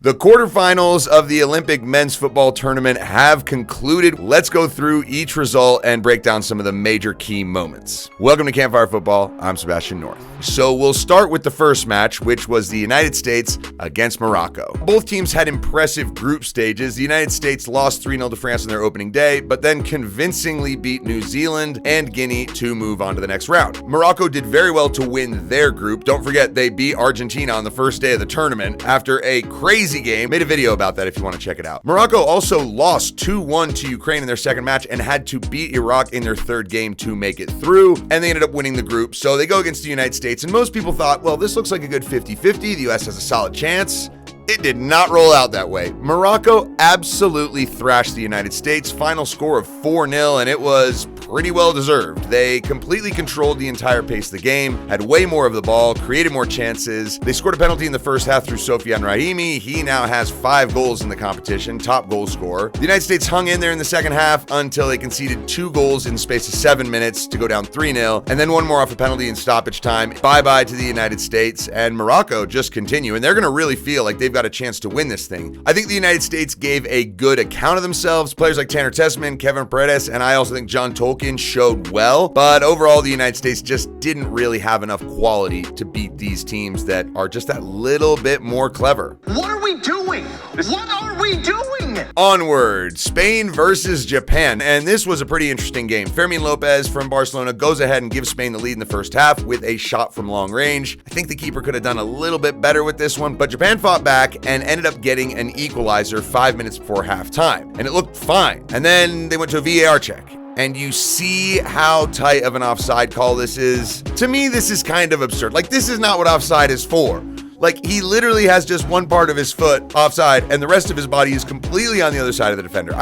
The quarterfinals of the Olympic men's football tournament have concluded. Let's go through each result and break down some of the major key moments. Welcome to Campfire Football. I'm Sebastian North. So we'll start with the first match, which was the United States against Morocco. Both teams had impressive group stages. The United States lost 3-0 to France on their opening day, but then convincingly beat New Zealand and Guinea to move on to the next round. Morocco did very well to win their group. Don't forget, they beat Argentina on the first day of the tournament after a crazy game. Made a video about that if you want to check it out. Morocco also lost 2-1 to Ukraine in their second match and had to beat Iraq in their third game to make it through, and they ended up winning the group. So they go against the United States, and most people thought, well, this looks like a good 50-50. The US has a solid chance. It did not roll out that way. Morocco absolutely thrashed the United States. Final score of 4-0, and it was pretty well deserved. They completely controlled the entire pace of the game, had way more of the ball, created more chances. They scored a penalty in the first half through Sofiane Rahimi. He now has 5 goals in the competition, top goal scorer. The United States hung in there in the second half until they conceded 2 goals in the space of 7 minutes to go down 3-0, and then one more off a penalty in stoppage time. Bye-bye to the United States, and Morocco just continue, and they're going to really feel like they've got a chance to win this thing. I think the United States gave a good account of themselves. Players like Tanner Tessman, Kevin Paredes, and I also think John Tolkien showed well, but overall the United States just didn't really have enough quality to beat these teams that are just that little bit more clever. What are we doing? What are we doing? Onward, Spain versus Japan, and this was a pretty interesting game. Fermin Lopez from Barcelona goes ahead and gives Spain the lead in the first half with a shot from long range. I think the keeper could have done a little bit better with this one, but Japan fought back and ended up getting an equalizer 5 minutes before halftime, and it looked fine. And then they went to a VAR check, and you see how tight of an offside call this is. To me, this is kind of absurd. Like, this is not what offside is for. Like, he literally has just one part of his foot offside and the rest of his body is completely on the other side of the defender.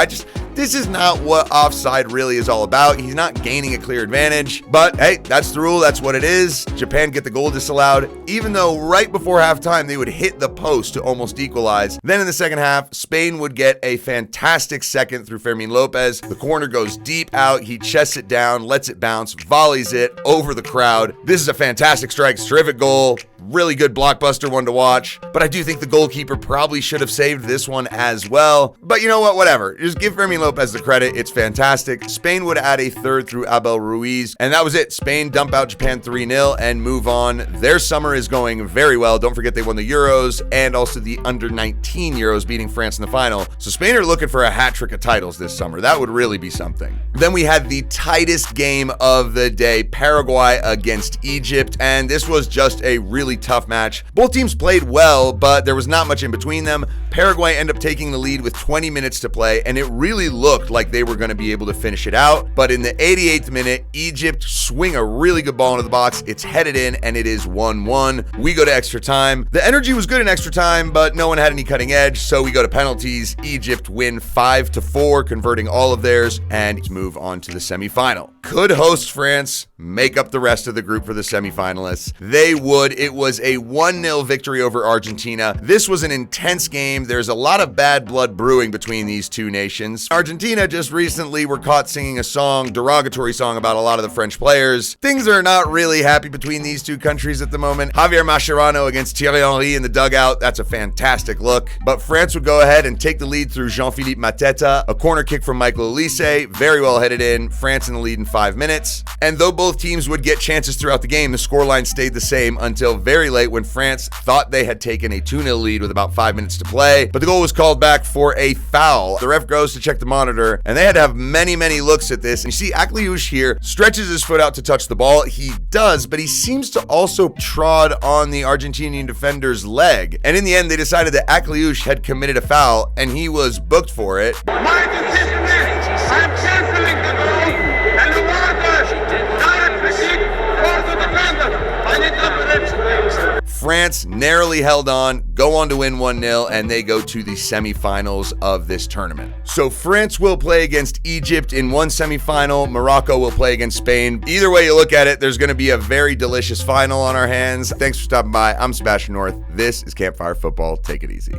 This is not what offside really is all about. He's not gaining a clear advantage, but hey, that's the rule. That's what it is. Japan get the goal disallowed, even though right before halftime, they would hit the post to almost equalize. Then in the second half, Spain would get a fantastic second through Fermin Lopez. The corner goes deep out. He chests it down, lets it bounce, volleys it over the crowd. This is a fantastic strike, terrific goal. Really good blockbuster one to watch, but I do think the goalkeeper probably should have saved this one as well. But you know what, whatever. Just give Fermin Lopez the credit. It's fantastic. Spain would add a third through Abel Ruiz, and that was it. Spain dump out Japan 3-0 and move on. Their summer is going very well. Don't forget they won the Euros and also the under-19 Euros, beating France in the final. So Spain are looking for a hat trick of titles this summer. That would really be something. Then we had the tightest game of the day, Paraguay against Egypt, and this was just a really tough match. Both teams played well, but there was not much in between them. Paraguay ended up taking the lead with 20 minutes to play, and it really looked like they were going to be able to finish it out. But in the 88th minute, Egypt swing a really good ball into the box. It's headed in, and it is 1-1. We go to extra time. The energy was good in extra time, but no one had any cutting edge, so we go to penalties. Egypt win 5-4, converting all of theirs, and move on to the semifinal. Could host France make up the rest of the group for the semifinalists? They would. It was a 1-0 victory over Argentina. This was an intense game. There's a lot of bad blood brewing between these two nations. Argentina just recently were caught singing a derogatory song about a lot of the French players. Things are not really happy between these two countries at the moment. Javier Mascherano against Thierry Henry in the dugout. That's a fantastic look. But France would go ahead and take the lead through Jean-Philippe Mateta. A corner kick from Michael Olise, very well headed in. France in the lead in 5 minutes. And though both teams would get chances throughout the game, the scoreline stayed the same until very late when France thought they had taken a 2-0 lead with about 5 minutes to play. But the goal was called back for a foul. The ref goes to check the monitor, and they had to have many looks at this. And you see Akliouche here stretches his foot out to touch the ball. He does, but he seems to also trod on the Argentinian defender's leg. And in the end, they decided that Akliouche had committed a foul, and he was booked for it. My decision is I'm canceling the goal, and the water directly for the defender. I need the France narrowly held on, go on to win 1-0, and they go to the semifinals of this tournament. So France will play against Egypt in one semifinal. Morocco will play against Spain. Either way you look at it, there's going to be a very delicious final on our hands. Thanks for stopping by. I'm Sebastian North. This is Campfire Football. Take it easy.